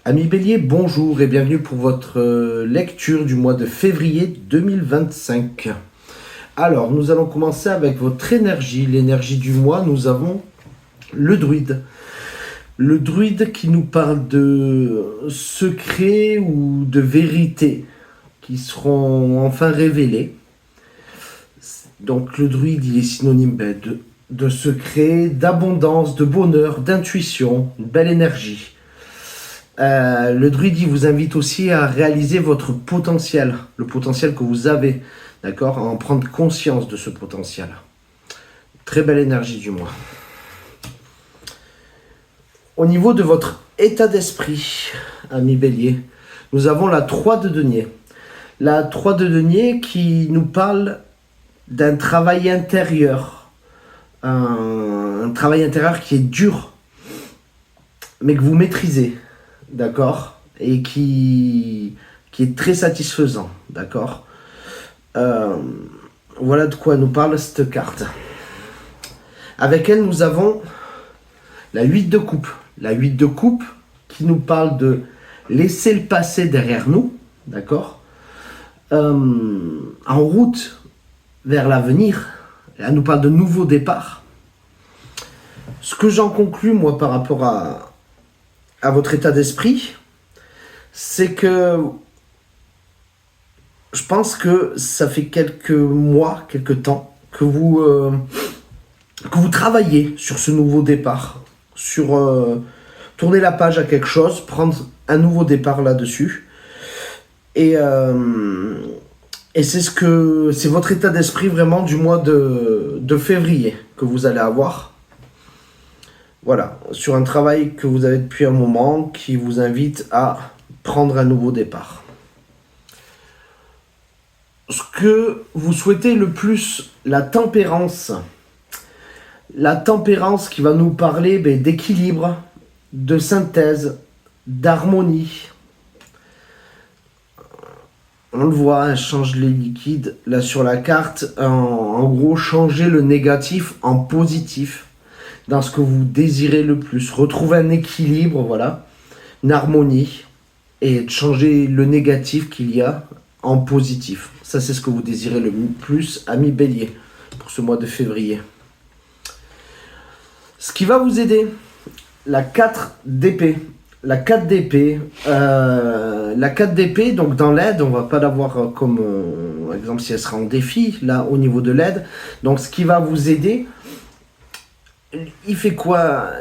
Amis Bélier, bonjour et bienvenue pour votre lecture du mois de février 2025. Alors, nous allons commencer avec votre énergie. L'énergie du mois, nous avons le druide. Le druide qui nous parle de secrets ou de vérités qui seront enfin révélés. Donc le druide, il est synonyme de secret, d'abondance, de bonheur, d'intuition, une belle énergie. Le druide, il vous invite aussi à réaliser votre potentiel, le potentiel que vous avez, d'accord, à en prendre conscience de ce potentiel. Très belle énergie du mois. Au niveau de votre état d'esprit, ami Bélier, nous avons la 3 de denier. La 3 de denier qui nous parle d'un travail intérieur, un travail intérieur qui est dur, mais que vous maîtrisez. D'accord, et qui est très satisfaisant, d'accord. Voilà de quoi nous parle cette carte. Avec elle, nous avons la 8 de coupe. La 8 de coupe qui nous parle de laisser le passé derrière nous, d'accord, en route vers l'avenir. Elle nous parle de nouveaux départs. Ce que j'en conclus, moi, par rapport à votre état d'esprit, c'est que je pense que ça fait quelques mois, quelques temps que vous travaillez sur ce nouveau départ, sur tourner la page à quelque chose, prendre un nouveau départ là-dessus. Et c'est votre état d'esprit vraiment du mois de février que vous allez avoir. Voilà, sur un travail que vous avez depuis un moment qui vous invite à prendre un nouveau départ. Ce que vous souhaitez le plus, la tempérance. La tempérance qui va nous parler d'équilibre, de synthèse, d'harmonie. On le voit, elle change les liquides. Là sur la carte, en gros, changer le négatif en positif. Dans ce que vous désirez le plus. Retrouver un équilibre, voilà, une harmonie, et changer le négatif qu'il y a en positif. Ça, c'est ce que vous désirez le plus, ami Bélier, pour ce mois de février. Ce qui va vous aider, la 4 d'épée. La 4 d'épée, donc dans l'aide, on va pas l'avoir comme, par exemple, si elle sera en défi, là, au niveau de l'aide. Donc, ce qui va vous aider, il fait quoi?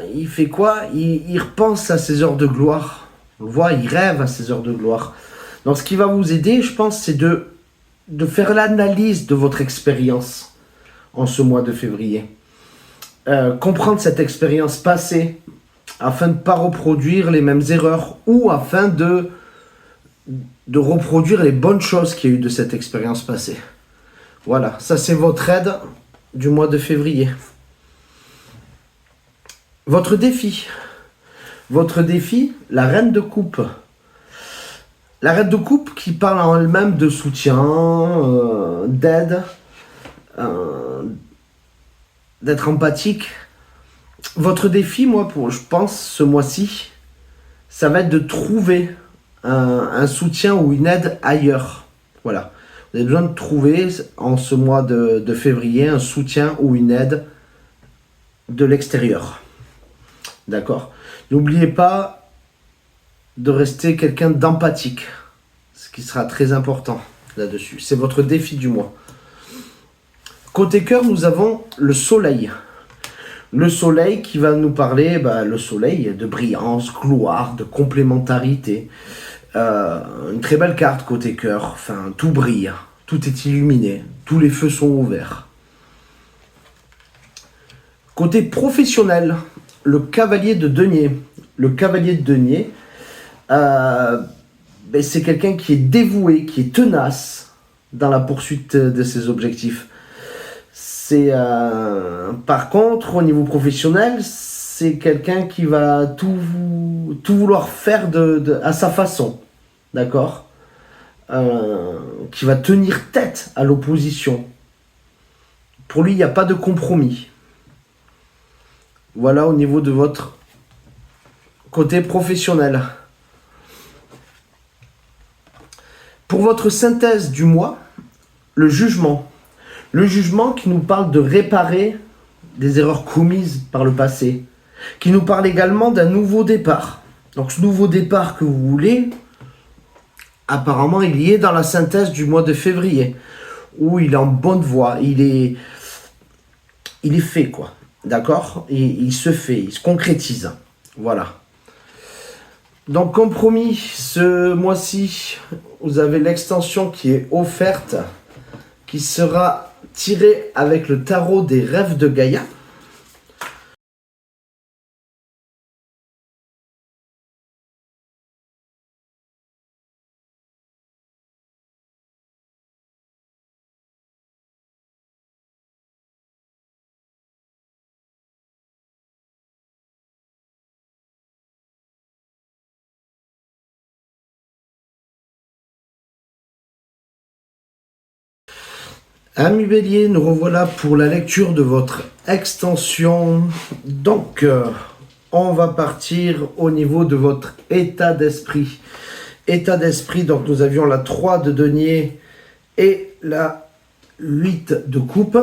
Il repense à ses heures de gloire. On le voit, il rêve à ses heures de gloire. Donc ce qui va vous aider, je pense, c'est de faire l'analyse de votre expérience en ce mois de février. Comprendre cette expérience passée afin de ne pas reproduire les mêmes erreurs ou afin de reproduire les bonnes choses qu'il y a eu de cette expérience passée. Voilà, ça c'est votre aide du mois de février. Votre défi, la reine de coupe. La reine de coupe qui parle en elle-même de soutien, d'aide, d'être empathique. Votre défi, moi, je pense, ce mois-ci, ça va être de trouver un soutien ou une aide ailleurs. Voilà. Vous avez besoin de trouver, en ce mois de février, un soutien ou une aide de l'extérieur. D'accord. N'oubliez pas de rester quelqu'un d'empathique, ce qui sera très important là-dessus. C'est votre défi du mois. Côté cœur, nous avons le soleil. Le soleil qui va nous parler, le soleil, de brillance, gloire, de complémentarité. Une très belle carte côté cœur. Enfin, tout brille, tout est illuminé, tous les feux sont ouverts. Côté professionnel, le cavalier de denier. Le cavalier de denier, c'est quelqu'un qui est dévoué, qui est tenace dans la poursuite de ses objectifs. Par contre, au niveau professionnel, c'est quelqu'un qui va tout vouloir faire à sa façon. D'accord, qui va tenir tête à l'opposition. Pour lui, il n'y a pas de compromis. Voilà au niveau de votre côté professionnel. Pour votre synthèse du mois, le jugement. Le jugement qui nous parle de réparer des erreurs commises par le passé. Qui nous parle également d'un nouveau départ. Donc ce nouveau départ que vous voulez, apparemment il y est dans la synthèse du mois de février. Où il est en bonne voie, il est fait quoi. D'accord? Il se fait, il se concrétise. Voilà. Donc comme promis, ce mois-ci, vous avez l'extension qui est offerte, qui sera tirée avec le tarot des rêves de Gaïa. Amis Bélier, nous revoilà pour la lecture de votre extension. Donc, on va partir au niveau de votre état d'esprit. État d'esprit, donc nous avions la 3 de denier et la 8 de coupe.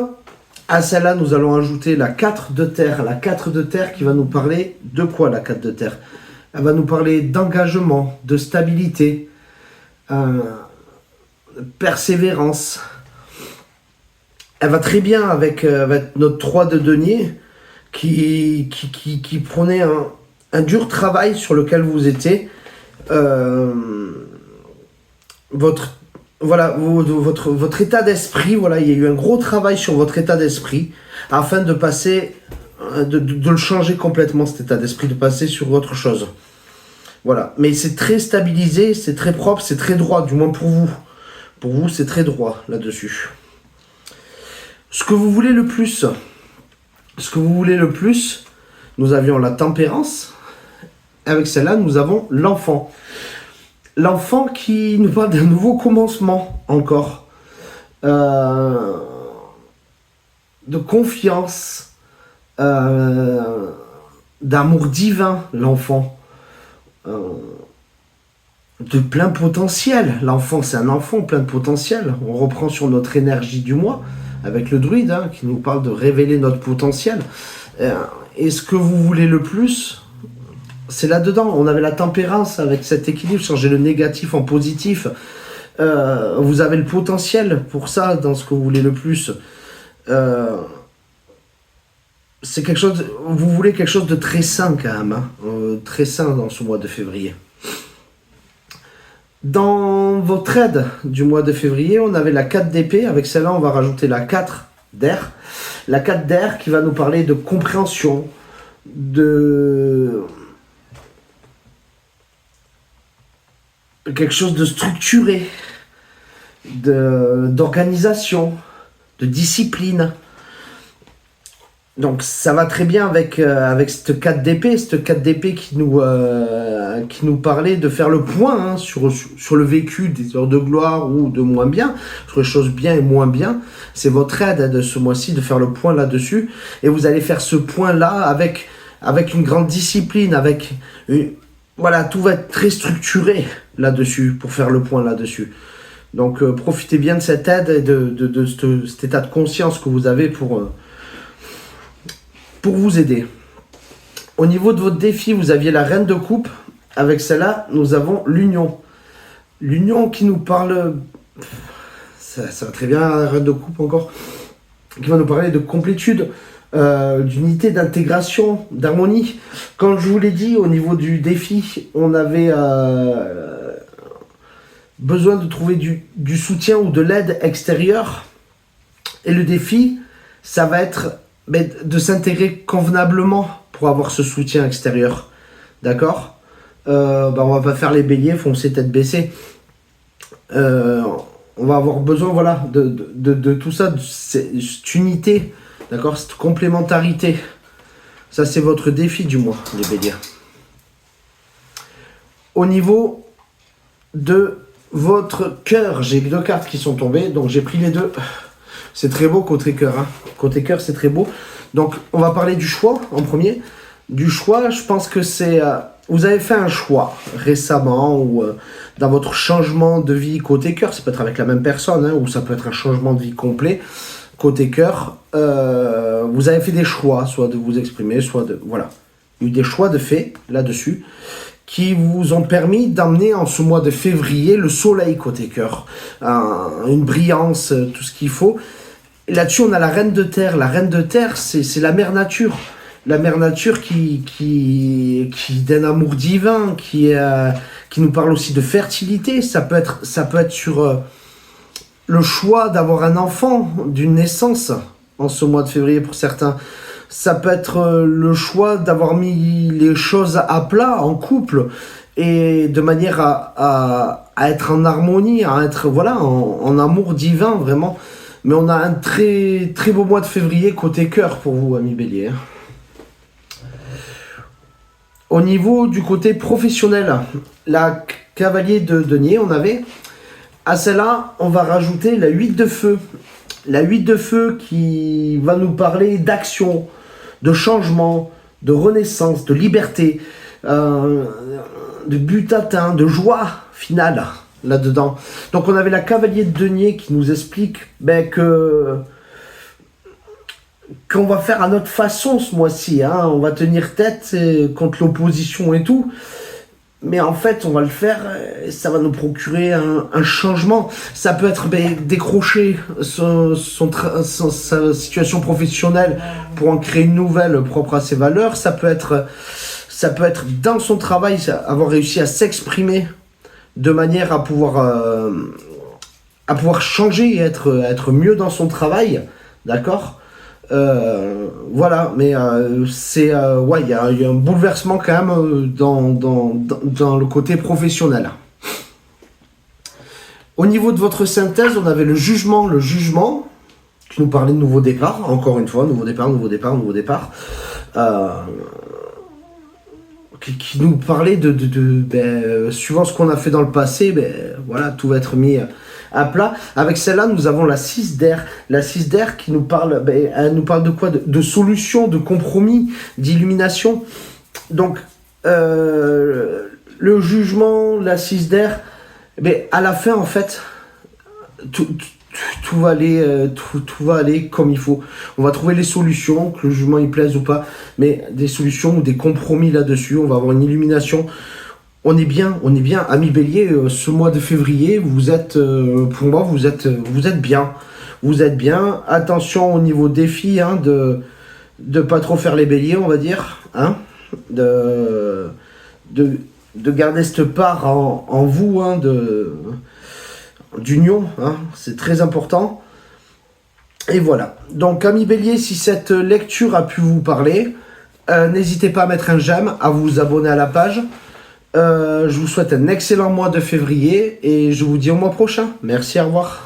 À celle-là, nous allons ajouter la 4 de terre. La 4 de terre qui va nous parler de quoi, la 4 de terre? Elle va nous parler d'engagement, de stabilité, persévérance. Elle va très bien avec notre 3 de denier qui prenait un dur travail sur lequel vous étiez. Votre état d'esprit, voilà, il y a eu un gros travail sur votre état d'esprit afin de passer, de le changer complètement, cet état d'esprit, de passer sur autre chose. Voilà, mais c'est très stabilisé, c'est très propre, c'est très droit, du moins pour vous. Pour vous, c'est très droit là-dessus. Ce que vous voulez le plus, nous avions la tempérance. Avec celle-là, nous avons l'enfant. L'enfant qui nous parle d'un nouveau commencement encore. De confiance, d'amour divin, l'enfant. De plein potentiel. L'enfant, c'est un enfant plein de potentiel. On reprend sur notre énergie du mois. Avec le druide, qui nous parle de révéler notre potentiel. Et ce que vous voulez le plus, c'est là-dedans. On avait la tempérance avec cet équilibre, changer le négatif en positif. Vous avez le potentiel pour ça, dans ce que vous voulez le plus. C'est quelque chose, vous voulez quelque chose de très sain quand même, très sain dans ce mois de février. Dans votre aide du mois de février, on avait la 4 d'épée. Avec celle-là, on va rajouter la 4 d'air. La 4 d'air qui va nous parler de compréhension, de quelque chose de structuré, d'organisation, de discipline. Donc ça va très bien avec cette 4 d'épée, qui nous parlait de faire le point sur le vécu des heures de gloire ou de moins bien, sur les choses bien et moins bien. C'est votre aide de ce mois-ci de faire le point là-dessus. Et vous allez faire ce point-là avec une grande discipline, voilà, tout va être très structuré là-dessus pour faire le point là-dessus. Donc profitez bien de cette aide et de cet état de conscience que vous avez pour vous aider. Au niveau de votre défi, vous aviez la reine de coupe. Avec celle-là, nous avons l'union. L'union qui nous parle... Ça va très bien, la reine de coupe encore. Qui va nous parler de complétude, d'unité, d'intégration, d'harmonie. Comme je vous l'ai dit, au niveau du défi, on avait besoin de trouver du soutien ou de l'aide extérieure. Et le défi, ça va être de s'intégrer convenablement pour avoir ce soutien extérieur. D'accord? On va pas faire les béliers, foncer tête baissée. On va avoir besoin, voilà, de tout ça, de cette unité, d'accord, cette complémentarité. Ça, c'est votre défi du mois, les béliers. Au niveau de votre cœur, j'ai 2 cartes qui sont tombées, donc j'ai pris les 2. C'est très beau côté cœur. Côté cœur, c'est très beau. Donc, on va parler du choix en premier. Du choix, je pense que c'est vous avez fait un choix récemment ou dans votre changement de vie côté cœur, ça peut être avec la même personne, hein, ou ça peut être un changement de vie complet côté cœur. Vous avez fait des choix, soit de vous exprimer, soit de... Voilà. Il y a eu des choix de fait là-dessus qui vous ont permis d'amener en ce mois de février le soleil côté cœur, une brillance, tout ce qu'il faut. Et là-dessus, on a la reine de terre. La reine de terre, c'est la mère nature. La mère nature qui d'un amour divin, qui nous parle aussi de fertilité. Ça peut être sur le choix d'avoir un enfant, d'une naissance, en ce mois de février pour certains. Ça peut être le choix d'avoir mis les choses à plat en couple et de manière à être en harmonie, à être voilà, en amour divin vraiment. Mais on a un très, très beau mois de février côté cœur pour vous, amis Bélier. Au niveau du côté professionnel, la cavalier de denier, on avait. À celle-là, on va rajouter la 8 de feu. La 8 de feu qui va nous parler d'action, de changement, de renaissance, de liberté, de but atteint, de joie finale là-dedans. Donc on avait la cavalier de denier qui nous explique qu'on va faire à notre façon ce mois-ci. Hein. On va tenir tête contre l'opposition et tout. Mais en fait, on va le faire, ça va nous procurer un changement. Ça peut être décrocher sa situation professionnelle pour en créer une nouvelle propre à ses valeurs. Ça peut être dans son travail, avoir réussi à s'exprimer de manière à pouvoir changer et être mieux dans son travail. D'accord ? Voilà, mais ouais, il y a un bouleversement quand même dans le côté professionnel. Au niveau de votre synthèse, on avait le jugement qui nous parlait de nouveau départ, encore une fois, nouveau départ, qui nous parlait suivant ce qu'on a fait dans le passé, voilà, tout va être mis à plat. Avec celle-là, nous avons la 6 d'air. La 6 d'air qui nous parle, elle nous parle de quoi ? De solution, de compromis, d'illumination. Donc, le jugement, la 6 d'air, à la fin, en fait, tout va aller comme il faut. On va trouver les solutions, que le jugement il plaise ou pas, mais des solutions ou des compromis là-dessus. On va avoir une illumination. On est bien, amis Bélier, ce mois de février, vous êtes, pour moi, vous êtes bien. Vous êtes bien. Attention au niveau défi, hein, de pas trop faire les béliers, on va dire, hein, de garder cette part en vous, hein, d'union, hein, c'est très important. Et voilà. Donc, amis Bélier, si cette lecture a pu vous parler, n'hésitez pas à mettre un j'aime, à vous abonner à la page. Je vous souhaite un excellent mois de février et je vous dis au mois prochain. Merci, au revoir.